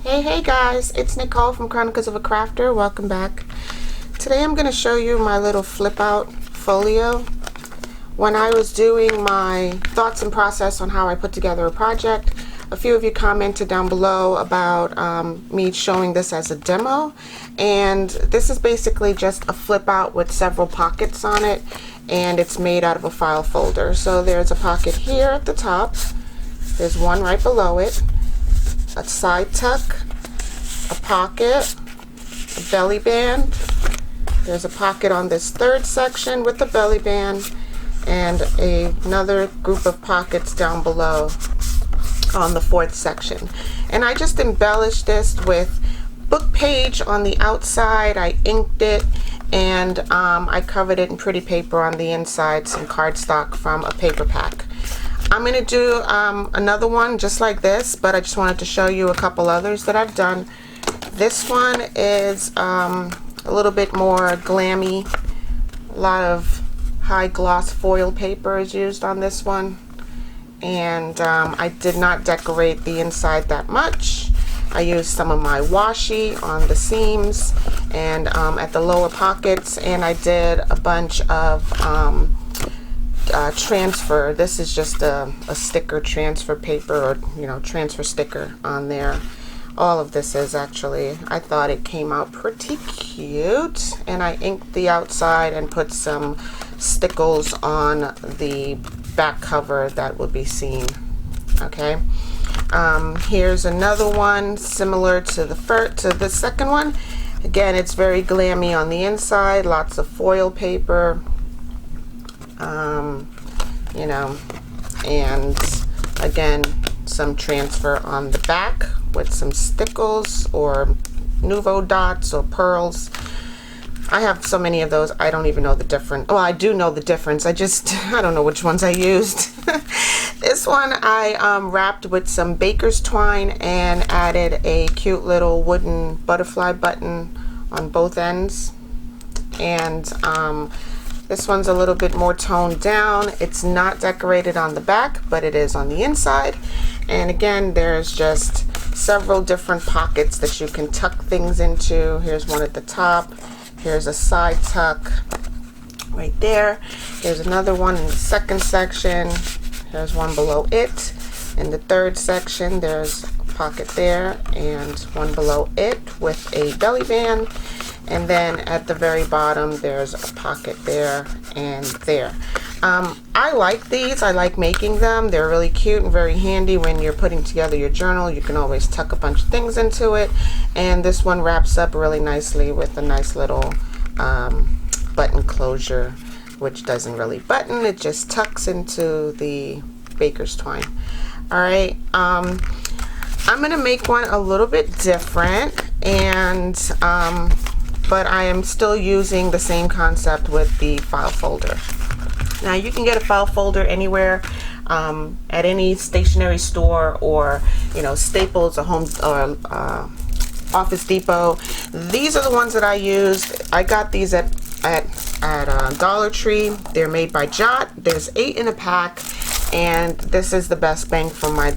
Hey guys, it's Nicole from Chronicles of a Crafter. Welcome back. Today I'm going to show you my little flip out folio. When I was doing my thoughts and process on how I put together a project, a few of you commented down below about me showing this as a demo, and this is basically just a flip out with several pockets on it, and it's made out of a file folder. So there's a pocket here at the top, there's one right below it, a side tuck, a pocket, a belly band. There's a pocket on this third section with the belly band, and another group of pockets down below on the fourth section. And I just embellished this with book page on the outside. I inked it, and I covered it in pretty paper on the inside, some cardstock from a paper pack. I'm going to do another one just like this, but I just wanted to show you a couple others that I've done. This one is a little bit more glammy. A lot of high gloss foil paper is used on this one, and I did not decorate the inside that much. I used some of my washi on the seams and at the lower pockets, and I did a bunch of transfer. This is just a sticker transfer paper, or transfer sticker on there. All of this is actually, I thought it came out pretty cute, and I inked the outside and put some stickles on the back cover that would be seen. Okay, here's another one similar to the second one. Again, it's very glammy on the inside, lots of foil paper. And again, some transfer on the back with some stickles or nouveau dots or pearls. I have so many of those, I don't even know the difference. Well, I do know the difference. I don't know which ones I used. This one I wrapped with some baker's twine and added a cute little wooden butterfly button on both ends. And this one's a little bit more toned down. It's not decorated on the back, but it is on the inside. And again, there's just several different pockets that you can tuck things into. Here's one at the top. Here's a side tuck right there. Here's another one in the second section. Here's one below it. In the third section, there's a pocket there and one below it with a belly band. And then at the very bottom, there's a pocket there and there. I like these. I like making them. They're really cute and very handy when you're putting together your journal. You can always tuck a bunch of things into it. And this one wraps up really nicely with a nice little button closure, which doesn't really button. It just tucks into the baker's twine. All right. I'm going to make one a little bit different, and but I am still using the same concept with the file folder. Now you can get a file folder anywhere, at any stationery store, or Staples or Home or Office Depot. These are the ones that I used. I got these at Dollar Tree. They're made by Jot. There's 8 in a pack, and this is the best bang for my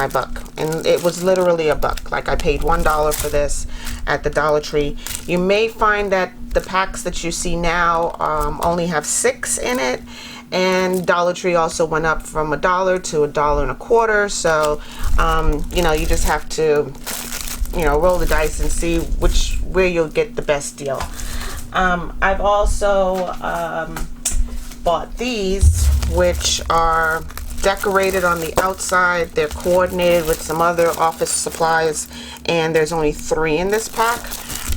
buck. And it was literally a buck. Like, I paid $1 for this at the Dollar Tree. You may find that the packs that you see now only have 6 in it, and Dollar Tree also went up from $1 to $1.25. So you just have to roll the dice and see where you'll get the best deal. I've also bought these, which are decorated on the outside. They're coordinated with some other office supplies, and there's only 3 in this pack.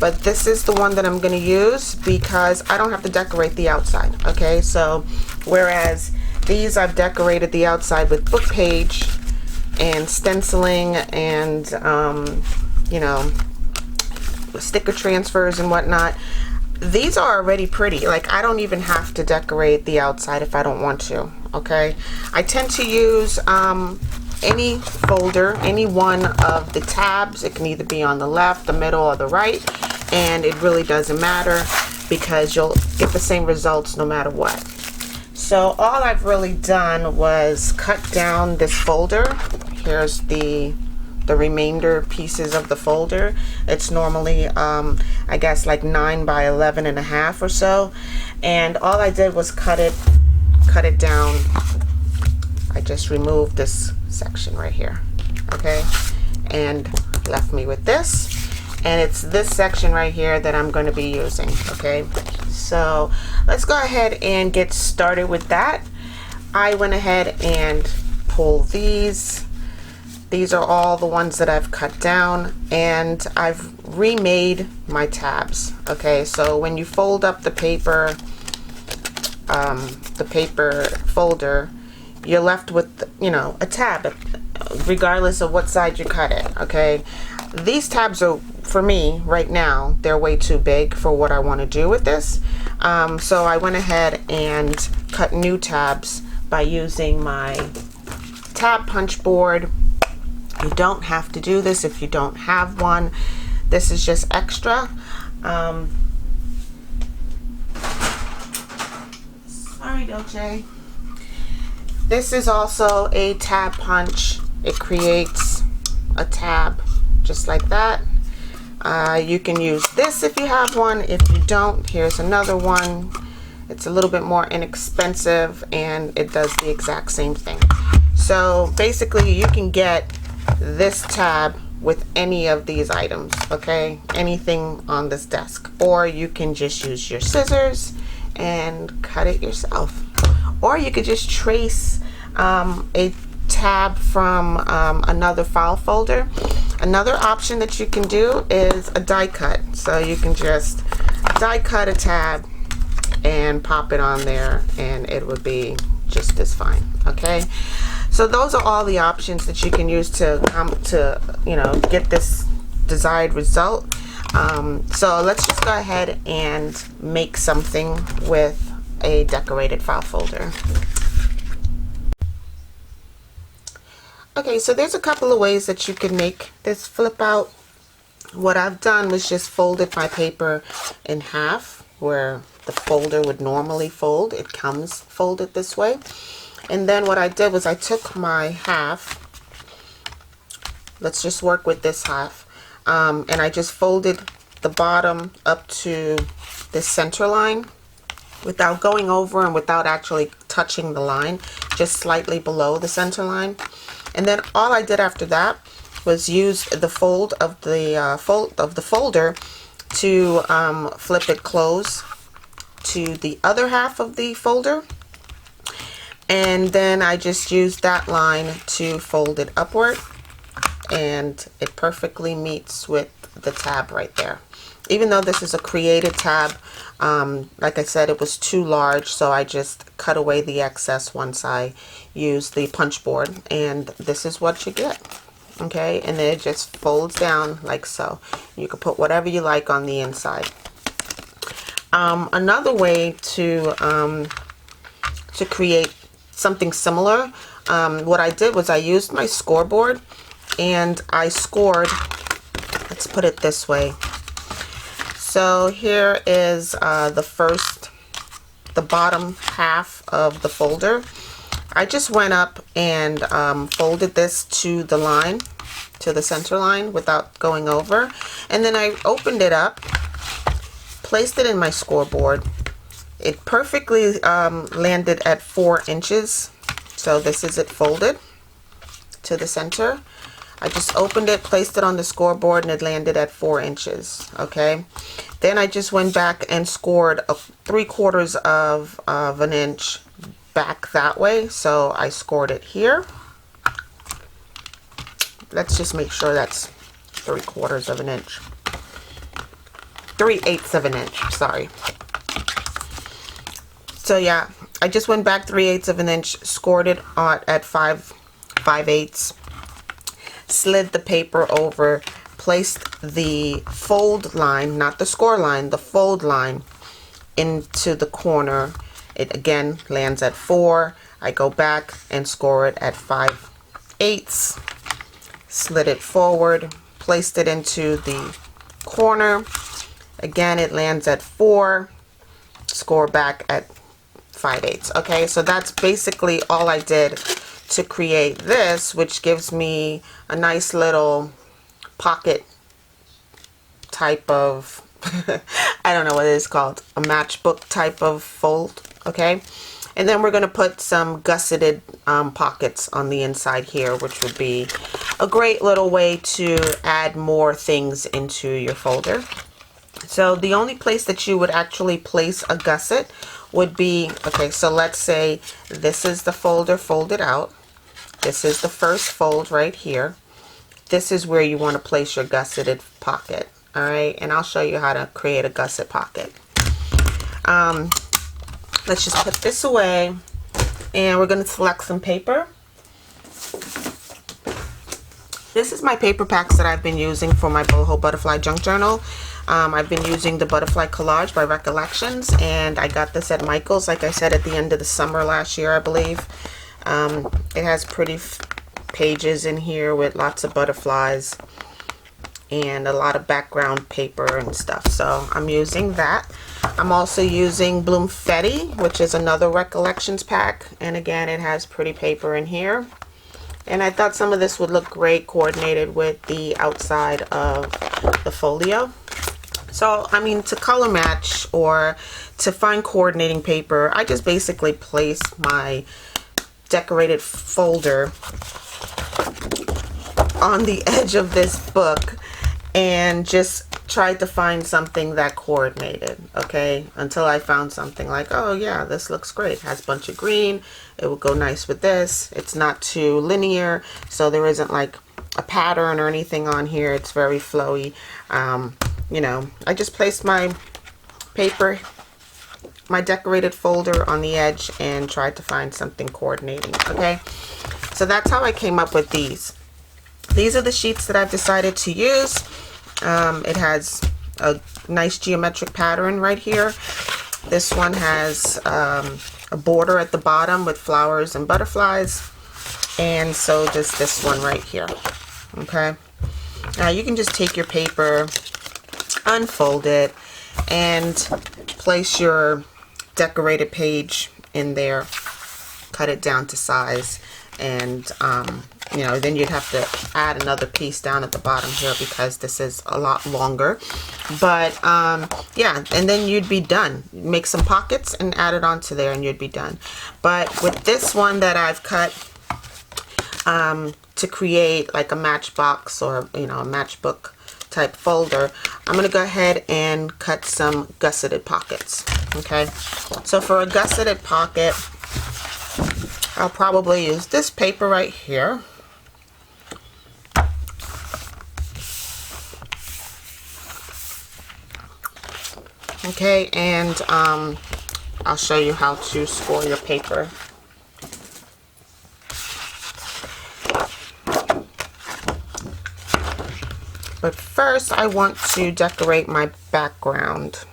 But this is the one that I'm going to use because I don't have to decorate the outside. Okay, so whereas these I've decorated the outside with book page and stenciling and sticker transfers and whatnot, these are already pretty. Like, I don't even have to decorate the outside if I don't want to. Okay, I tend to use any folder, any one of the tabs. It can either be on the left, the middle, or the right, and it really doesn't matter because you'll get the same results no matter what. So all I've really done was cut down this folder. Here's the the remainder pieces of the folder. It's normally I guess like 9 by 11.5 or so, and all I did was cut it down. I just removed this section right here, okay, and left me with this, and it's this section right here that I'm going to be using. Okay, so let's go ahead and get started with that. I went ahead and pulled these. These are all the ones that I've cut down, and I've remade my tabs. Okay, so when you fold up the paper folder, you're left with, you know, a tab, regardless of what side you cut it. Okay, these tabs are, for me right now, they're way too big for what I want to do with this. So I went ahead and cut new tabs by using my tab punch board. You don't have to do this if you don't have one. This is just extra. Sorry, Dolce. This is also a tab punch. It creates a tab just like that. You can use this if you have one. If you don't, here's another one. It's a little bit more inexpensive, and it does the exact same thing. So basically you can get this tab with any of these items, okay, anything on this desk, or you can just use your scissors and cut it yourself, or you could just trace a tab from another file folder. Another option that you can do is a die cut. So you can just die cut a tab and pop it on there, and it would be just as fine. Okay, so those are all the options that you can use to you know, get this desired result. So let's just go ahead and make something with a decorated file folder. Okay, so there's a couple of ways that you can make this flip out. What I've done was just folded my paper in half, where the folder would normally fold. It comes folded this way. And then what I did was I took my half, let's just work with this half, and I just folded the bottom up to the center line without going over and without actually touching the line, just slightly below the center line. And then all I did after that was use the fold of the folder to flip it close to the other half of the folder, and then I just used that line to fold it upward, and it perfectly meets with the tab right there. Even though this is a created tab, like I said, it was too large, so I just cut away the excess once I used the punch board, and this is what you get. Okay, and then it just folds down like so. You can put whatever you like on the inside. Another way to create something similar, what I did was I used my scoreboard, and I scored, let's put it this way. So here is the bottom half of the folder. I just went up and folded this to the line, to the center line, without going over, and then I opened it up, placed it in my scoreboard. It perfectly landed at 4 inches. So this is it folded to the center. I just opened it, placed it on the scoreboard, and it landed at 4 inches. Okay, then I just went back and scored 3/4 of an inch back that way. So I scored it here. Let's just make sure that's 3/4 of an inch. 3/8 of an inch, sorry. So yeah, I just went back 3/8 of an inch, scored it at 5/8, slid the paper over, placed the fold line, not the score line, the fold line into the corner. It again lands at 4. I go back and score it at 5/8, slid it forward, placed it into the corner. Again, it lands at 4, score back at 5/8. Okay, so that's basically all I did to create this, which gives me a nice little pocket type of I don't know what it is called, a matchbook type of fold. Okay, and then we're going to put some gusseted pockets on the inside here, which would be a great little way to add more things into your folder. So the only place that you would actually place a gusset would be, okay, so let's say this is the folder folded out. This is the first fold right here. This is where you want to place your gusseted pocket. All right, and I'll show you how to create a gusset pocket. Let's just put this away, and we're going to select some paper. This is my paper packs that I've been using for my boho butterfly junk journal. I've been using the butterfly collage by Recollections, and I got this at Michael's, like I said, at the end of the summer last year, I believe. It has pretty pages in here with lots of butterflies and a lot of background paper and stuff, so I'm using that. I'm also using Bloomfetti, which is another Recollections pack, and again, it has pretty paper in here. And I thought some of this would look great coordinated with the outside of the folio. So, I mean, to color match or to find coordinating paper, I just basically place my decorated folder on the edge of this book and just tried to find something that coordinated, okay, until I found something like, oh yeah, this looks great, it has a bunch of green, it will go nice with this, it's not too linear, so there isn't like a pattern or anything on here, it's very flowy. You know, I just placed my paper, my decorated folder on the edge and tried to find something coordinating, okay. So that's how I came up with these. These are the sheets that I've decided to use. It has a nice geometric pattern right here. This one has a border at the bottom with flowers and butterflies, and so does this one right here. Okay, now you can just take your paper, unfold it, and place your decorated page in there, cut it down to size, and you know, then you'd have to add another piece down at the bottom here because this is a lot longer. But yeah, and then you'd be done. Make some pockets and add it onto there and you'd be done. But with this one that I've cut to create like a matchbox or, you know, a matchbook type folder, I'm going to go ahead and cut some gusseted pockets. Okay, so for a gusseted pocket, I'll probably use this paper right here. Okay, and I'll show you how to score your paper. But first, I want to decorate my background.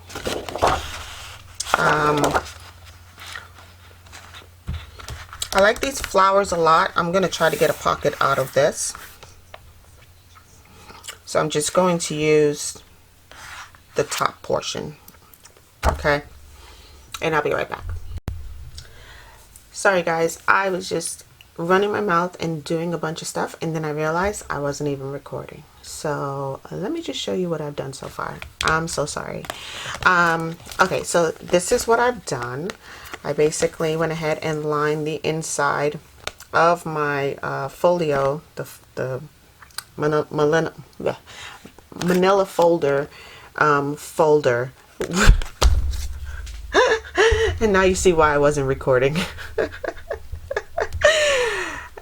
I like these flowers a lot. I'm going to try to get a pocket out of this. So I'm just going to use the top portion. Okay, and I'll be right back. Sorry guys, I was just running my mouth and doing a bunch of stuff, and then I realized I wasn't even recording. So let me just show you what I've done so far. I'm so sorry. Okay, so this is what I've done. I basically went ahead and lined the inside of my folio, the manila folder folder. And now you see why I wasn't recording.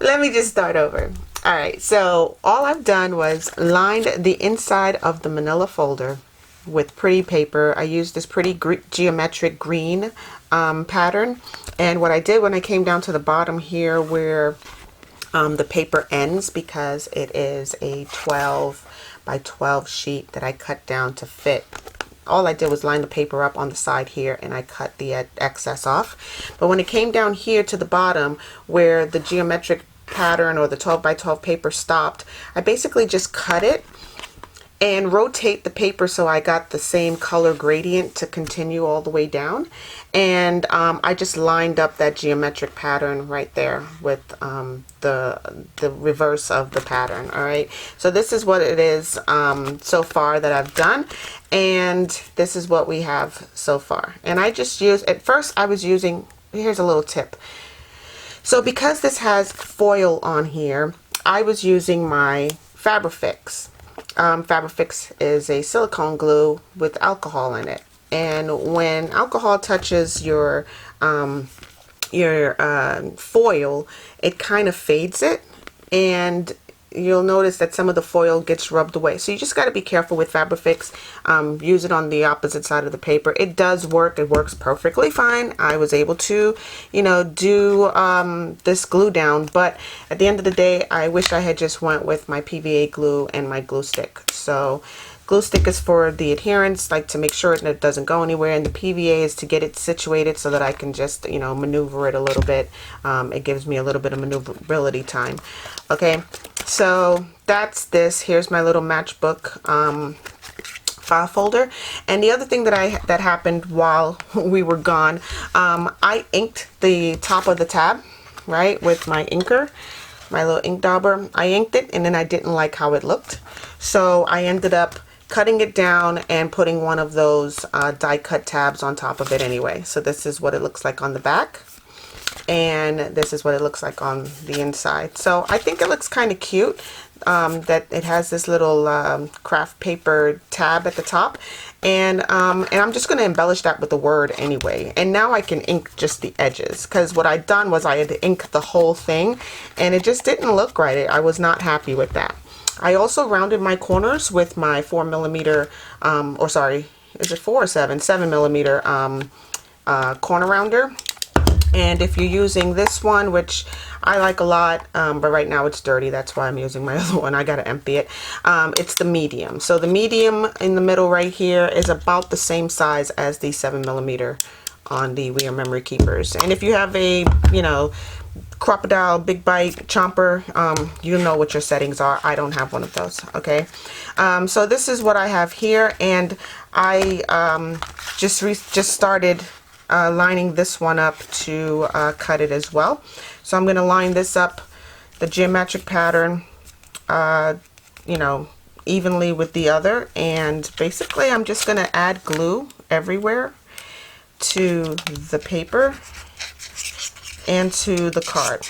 Let me just start over. Alright, so all I've done was lined the inside of the manila folder with pretty paper. I used this pretty geometric green pattern, and what I did when I came down to the bottom here where the paper ends, because it is a 12 by 12 sheet that I cut down to fit, all I did was line the paper up on the side here and I cut the excess off. But when it came down here to the bottom where the geometric pattern or the 12 by 12 paper stopped, I basically just cut it and rotate the paper so I got the same color gradient to continue all the way down. And I just lined up that geometric pattern right there with the reverse of the pattern. All right, so this is what it is so far that I've done, and this is what we have so far. And I just used, at first I was using, here's a little tip. So because this has foil on here, I was using my Fabrifix. Fabrifix is a silicone glue with alcohol in it, and when alcohol touches your foil, it kind of fades it, and you'll notice that some of the foil gets rubbed away. So you just got to be careful with Fabrifix. Use it on the opposite side of the paper. It does work. It works perfectly fine. I was able to, you know, do this glue down, but at the end of the day, I wish I had just went with my PVA glue and my glue stick. So glue stick is for the adherence, like to make sure it doesn't go anywhere, and the PVA is to get it situated so that I can just, you know, maneuver it a little bit. It gives me a little bit of maneuverability time. Okay, so that's this. Here's my little matchbook file folder. And the other thing that happened while we were gone, I inked the top of the tab, right, with my inker, my little ink dauber. I inked it, and then I didn't like how it looked, so I ended up cutting it down and putting one of those die cut tabs on top of it anyway. So this is what it looks like on the back, and this is what it looks like on the inside. So I think it looks kind of cute that it has this little craft paper tab at the top, and I'm just going to embellish that with the word anyway. And now I can ink just the edges, because what I'd done was I had to ink the whole thing, and it just didn't look right. I was not happy with that. I also rounded my corners with my 4mm, or sorry, is it 4 or 7? 7mm corner rounder. And if you're using this one, which I like a lot, but right now it's dirty, that's why I'm using my other one. I gotta empty it. It's the medium. So the medium in the middle right here is about the same size as the 7mm on the We Are Memory Keepers. And if you have a, you know, crocodile, big bite, chomper, you know what your settings are. I don't have one of those. Okay, so this is what I have here, and I just started lining this one up to cut it as well. So I'm going to line this up, the geometric pattern, you know, evenly with the other, and basically I'm just going to add glue everywhere to the paper and to the card.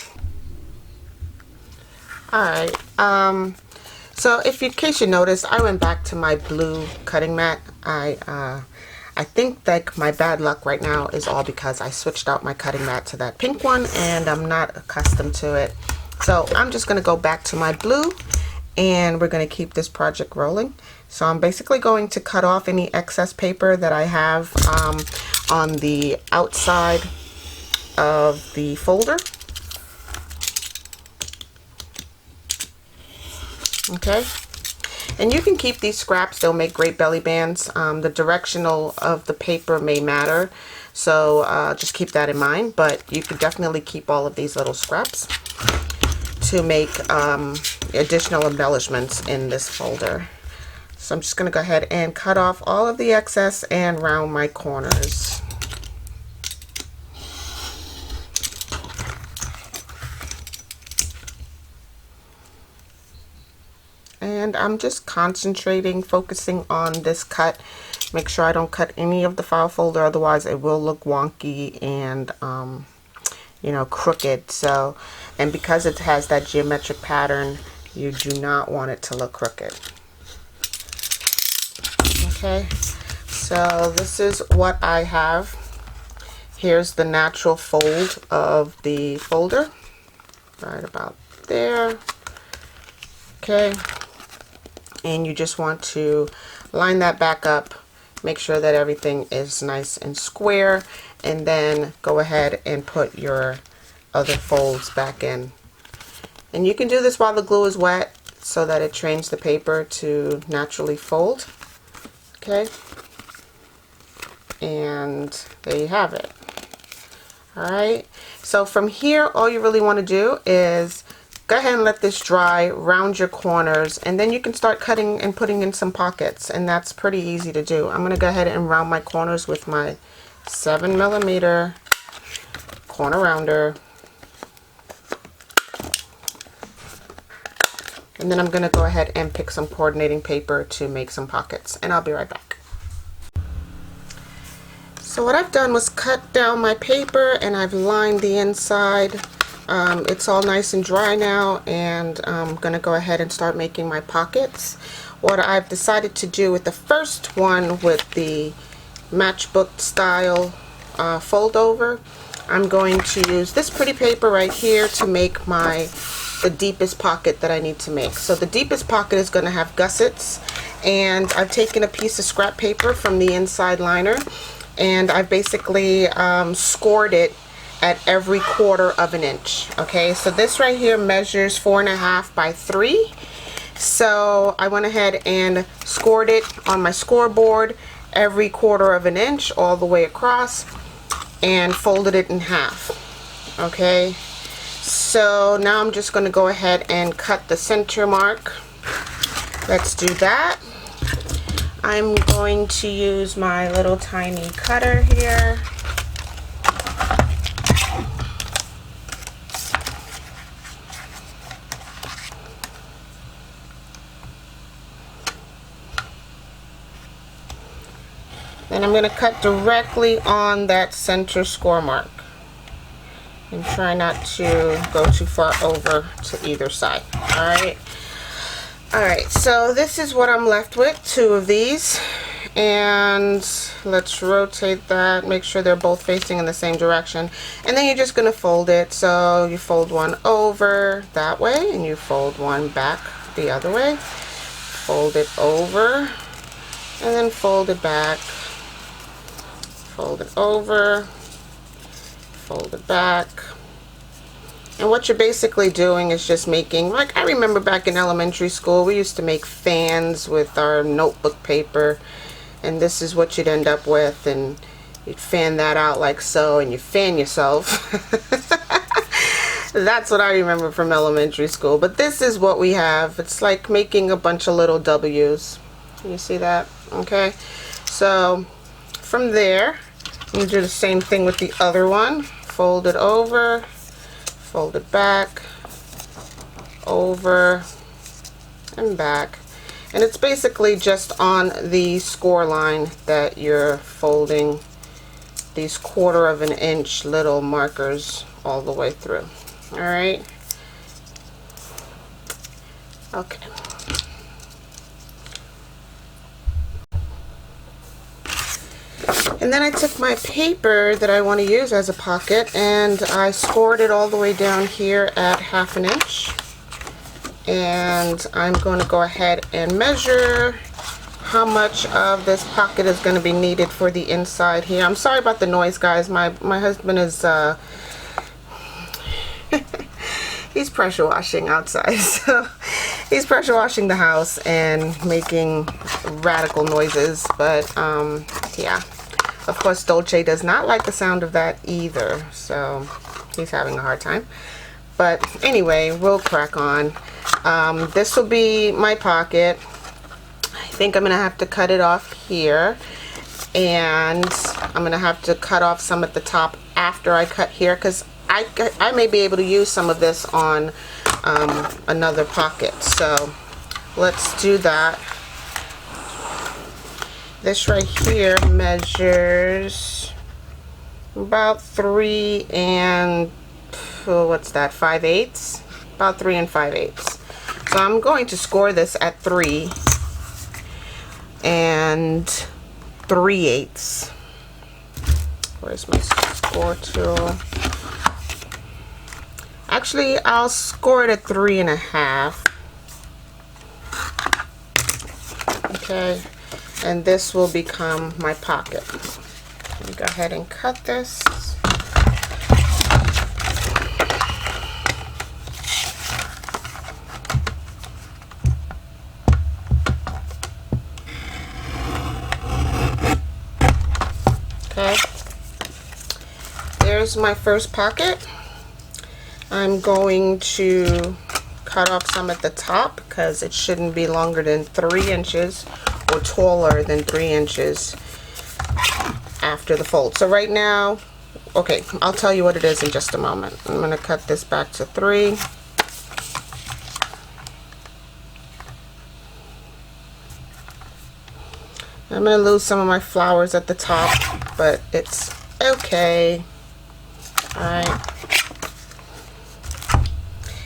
Alright, so in case you noticed, I went back to my blue cutting mat. I think like my bad luck right now is all because I switched out my cutting mat to that pink one, and I'm not accustomed to it. So I'm just going to go back to my blue, and we're going to keep this project rolling. So I'm basically going to cut off any excess paper that I have on the outside of the folder. Okay, and you can keep these scraps. They'll make great belly bands. The directional of the paper may matter, so just keep that in mind, but you could definitely keep all of these little scraps to make additional embellishments in this folder. So I'm just going to go ahead and cut off all of the excess and round my corners. And I'm just concentrating, focusing on this cut. Make sure I don't cut any of the file folder, otherwise it will look wonky and you know, crooked. So, and because it has that geometric pattern, you do not want it to look crooked. Okay, so this is what I have. Here's the natural fold of the folder, right about there. Okay, and you just want to line that back up, make sure that everything is nice and square, and then go ahead and put your other folds back in. And you can do this while the glue is wet so that it trains the paper to naturally fold. Okay, and there you have it. Alright, so from here all you really want to do is go ahead and let this dry, round your corners, and then you can start cutting and putting in some pockets, and that's pretty easy to do. I'm going to go ahead and round my corners with my 7mm corner rounder. And then I'm going to go ahead and pick some coordinating paper to make some pockets, and I'll be right back. So what I've done was cut down my paper, and I've lined the inside. It's all nice and dry now, and I'm going to go ahead and start making my pockets. What I've decided to do with the first one, with the matchbook style fold over, I'm going to use this pretty paper right here to make the deepest pocket that I need to make. So the deepest pocket is going to have gussets, and I've taken a piece of scrap paper from the inside liner, and I've basically scored it at every 1/4 of an inch. Okay, so this right here measures 4.5 by 3. So I went ahead and scored it on my scoreboard every 1/4 of an inch all the way across, and folded it in half. Okay, so now I'm just going to go ahead and cut the center mark. Let's do that. I'm going to use my little tiny cutter here. And I'm going to cut directly on that center score mark, and try not to go too far over to either side. Alright, so this is what I'm left with, 2 of these, and let's rotate that, make sure they're both facing in the same direction, and then you're just going to fold it. So you fold one over that way, and you fold one back the other way, fold it over, and then fold it back, fold it over, fold it back. And what you're basically doing is just making, like I remember back in elementary school, we used to make fans with our notebook paper, and this is what you'd end up with, and you'd fan that out like so, and you fan yourself. That's what I remember from elementary school, but this is what we have. It's like making a bunch of little W's. You see that? Okay, so from there you do the same thing with the other one. Fold it over, fold it back, over, and back. And it's basically just on the score line that you're folding these 1/4 of an inch little markers all the way through. Alright? Okay. And then I took my paper that I want to use as a pocket, and I scored it all the way down here at 1/2 an inch. And I'm going to go ahead and measure how much of this pocket is going to be needed for the inside here. I'm sorry about the noise, guys. My husband is he's pressure washing outside. So he's pressure washing the house and making radical noises, but yeah. Of course, Dolce does not like the sound of that either, so he's having a hard time. But anyway, we'll crack on. This will be my pocket. I think I'm going to have to cut it off here, and I'm going to have to cut off some at the top after I cut here, because I may be able to use some of this on another pocket. So let's do that. This right here measures about 3 and, what's that, 5/8? About 3 and 5/8. So I'm going to score this at 3 and 3/8. Where's my score tool? Actually, I'll score it at 3 1/2. Okay. And this will become my pocket. Let me go ahead and cut this. Okay. There's my first pocket. I'm going to cut off some at the top because it shouldn't be longer than 3 inches or taller than 3 inches after the fold. So right now, okay, I'll tell you what it is in just a moment. I'm going to cut this back to 3. I'm going to lose some of my flowers at the top, but it's okay. Alright.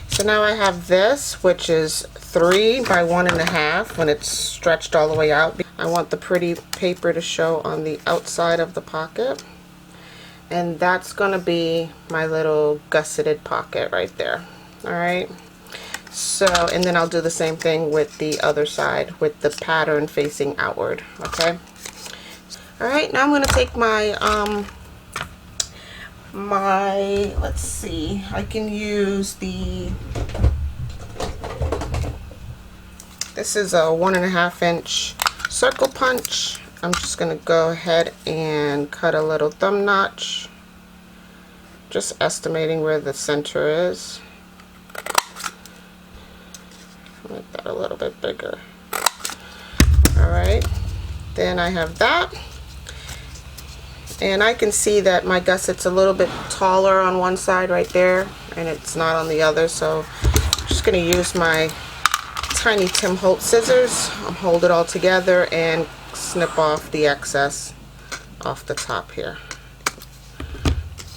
So now I have this, which is 3 by 1.5 when it's stretched all the way out. I want the pretty paper to show on the outside of the pocket. And that's going to be my little gusseted pocket right there. Alright. So, and then I'll do the same thing with the other side with the pattern facing outward. Okay. Alright, now I'm going to take my, let's see, I can use this is a 1.5 inch circle punch. I'm just going to go ahead and cut a little thumb notch, just estimating where the center is. Make that a little bit bigger. Alright, then I have that. And I can see that my gusset's a little bit taller on one side right there, and it's not on the other, so I'm just going to use my tiny Tim Holtz scissors, hold it all together, and snip off the excess off the top here.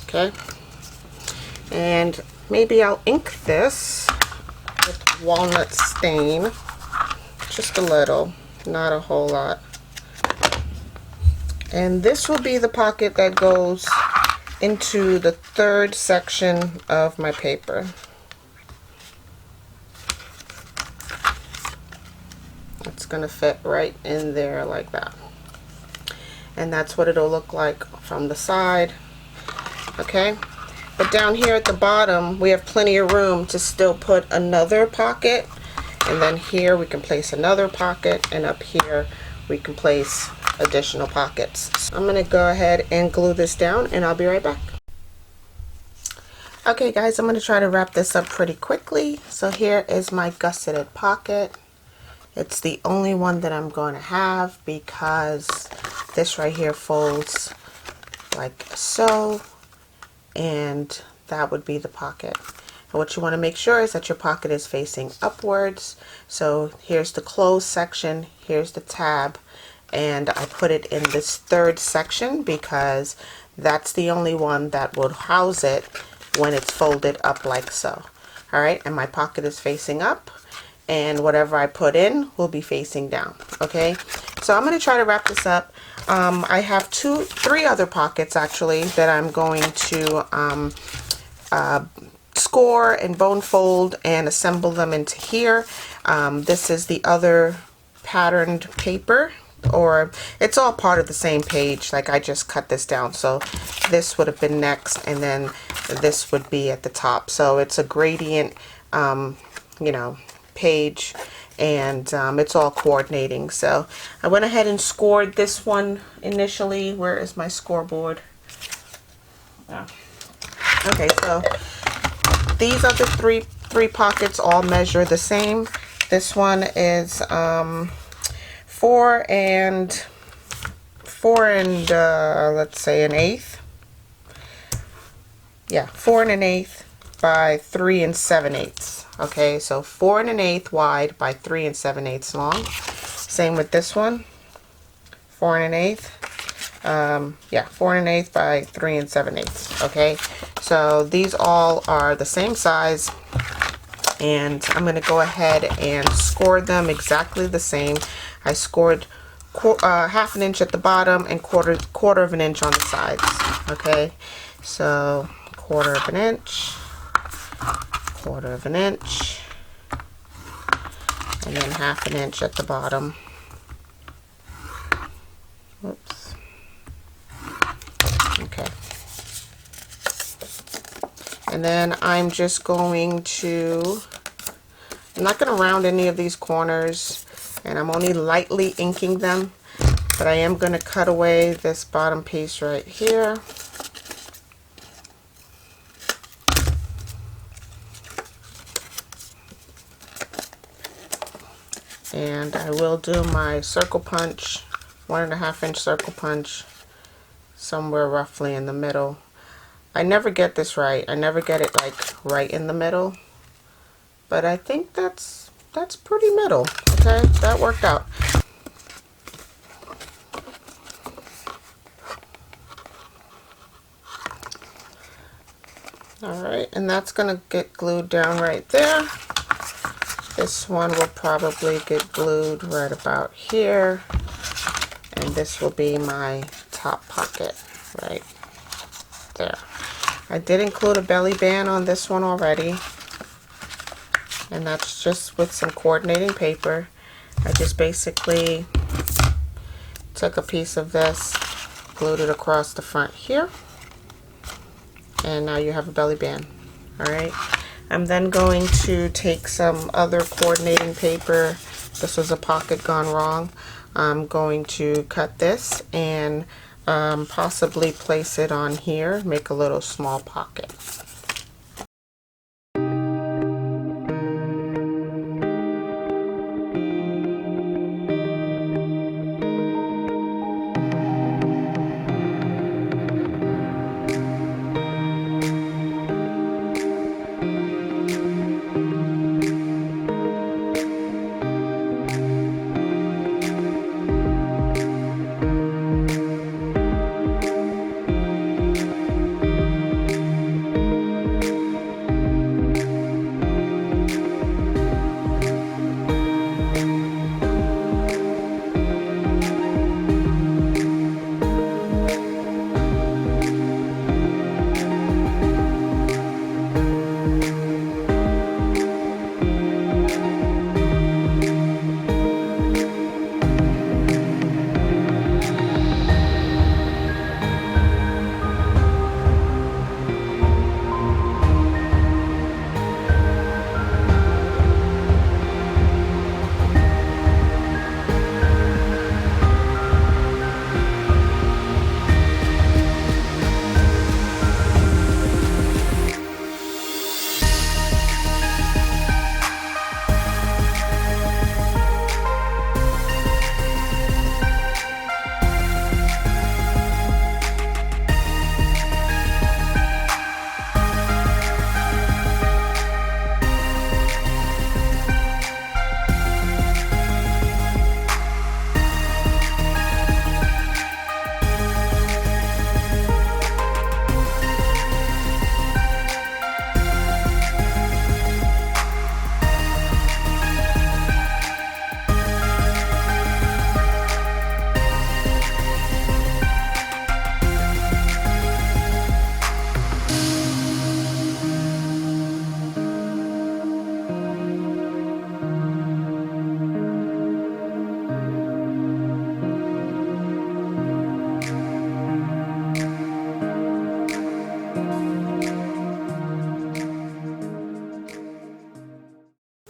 Okay, and maybe I'll ink this with walnut stain, just a little, not a whole lot. And this will be the pocket that goes into the 3rd section of my paper. It's going to fit right in there like that. And that's what it'll look like from the side. Okay? But down here at the bottom, we have plenty of room to still put another pocket. And then here we can place another pocket. And up here we can place additional pockets. So I'm going to go ahead and glue this down, and I'll be right back. Okay guys, I'm going to try to wrap this up pretty quickly. So here is my gusseted pocket. It's the only one that I'm going to have because this right here folds like so, and that would be the pocket. And what you want to make sure is that your pocket is facing upwards. So here's the closed section, here's the tab, and I put it in this 3rd section because that's the only one that will house it when it's folded up like so. Alright, and my pocket is facing up, and whatever I put in will be facing down. Okay, so I'm going to try to wrap this up. I have 3 other pockets actually that I'm going to score and bone fold and assemble them into here. This is the other patterned paper, or it's all part of the same page. Like I just cut this down, so this would have been next, and then this would be at the top. So it's a gradient, you know, page, and it's all coordinating. So I went ahead and scored this one initially. Where is my scoreboard? Oh. Okay, so these are the three pockets, all measure the same. This one is 4 and let's say 1/8. Yeah, 4 1/8 by 3 7/8. Okay, so 4 1/8 wide by 3 7/8 long. Same with this one, 4 1/8. Yeah, 4 1/8 by 3 7/8. Okay, so these all are the same size, and I'm going to go ahead and score them exactly the same. I scored 1/2 inch at the bottom and quarter of an inch on the sides. Okay, so 1/4 inch, 1/4 inch, and then 1/2 inch at the bottom. Whoops. Okay. And then I'm just going to, I'm not going to round any of these corners, and I'm only lightly inking them, but I am going to cut away this bottom piece right here. And I will do my circle punch, 1.5 inch circle punch, somewhere roughly in the middle. I never get this right. I never get it like right in the middle, but I think that's pretty middle. Okay, that worked out. All right, and that's gonna get glued down right there. This one will probably get glued right about here, and this will be my top pocket right there. I did include a belly band on this one already, and that's just with some coordinating paper. I just basically took a piece of this, glued it across the front here, and now you have a belly band. All right, I'm then going to take some other coordinating paper. This was a pocket gone wrong. I'm going to cut this and possibly place it on here, make a little small pocket.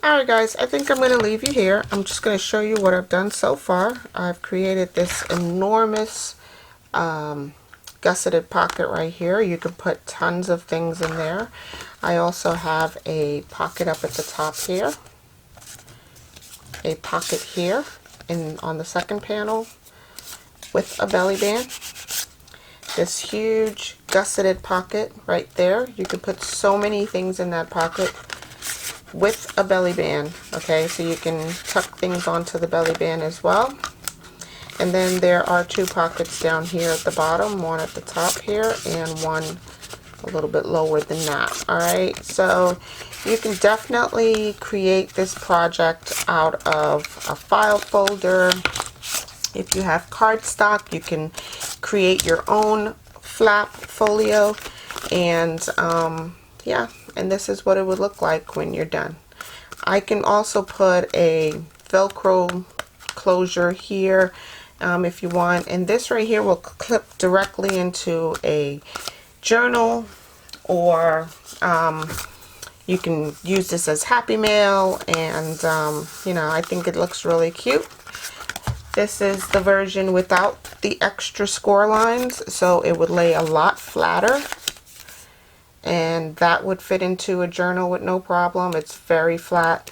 Alright guys, I think I'm going to leave you here. I'm just going to show you what I've done so far. I've created this enormous gusseted pocket right here. You can put tons of things in there. I also have a pocket up at the top here, a pocket here on the second panel with a belly band. This huge gusseted pocket right there. You could put so many things in that pocket with a belly band. Okay, so you can tuck things onto the belly band as well. And then there are two pockets down here at the bottom, one at the top here and one a little bit lower than that. All right, so you can definitely create this project out of a file folder. If you have cardstock, you can create your own flap folio, and yeah, and this is what it would look like when you're done. I can also put a Velcro closure here if you want, and this right here will clip directly into a journal, or you can use this as happy mail, and you know, I think it looks really cute. This is the version without the extra score lines, so it would lay a lot flatter, and that would fit into a journal with no problem. It's very flat.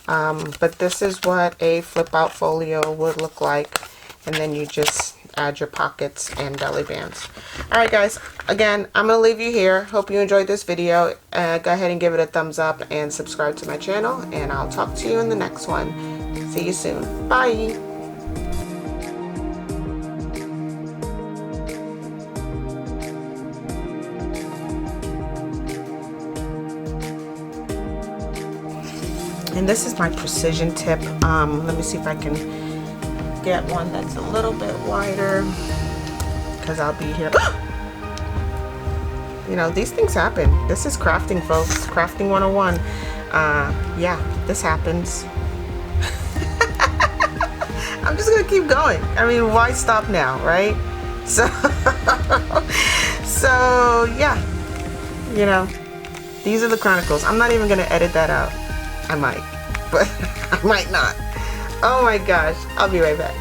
But this is what a flip out folio would look like, and then you just add your pockets and belly bands. Alright guys, again, I'm going to leave you here. Hope you enjoyed this video. Go ahead and give it a thumbs up and subscribe to my channel, and I'll talk to you in the next one. See you soon. Bye! And this is my precision tip. Let me see if I can get one that's a little bit wider, because I'll be here. You know, these things happen. This is crafting, folks. Crafting 101. Yeah, this happens. I'm just gonna keep going. I mean, why stop now, right? So, yeah, you know, these are the Chronicles. I'm not even gonna edit that out. I might, but I might not. Oh my gosh, I'll be right back.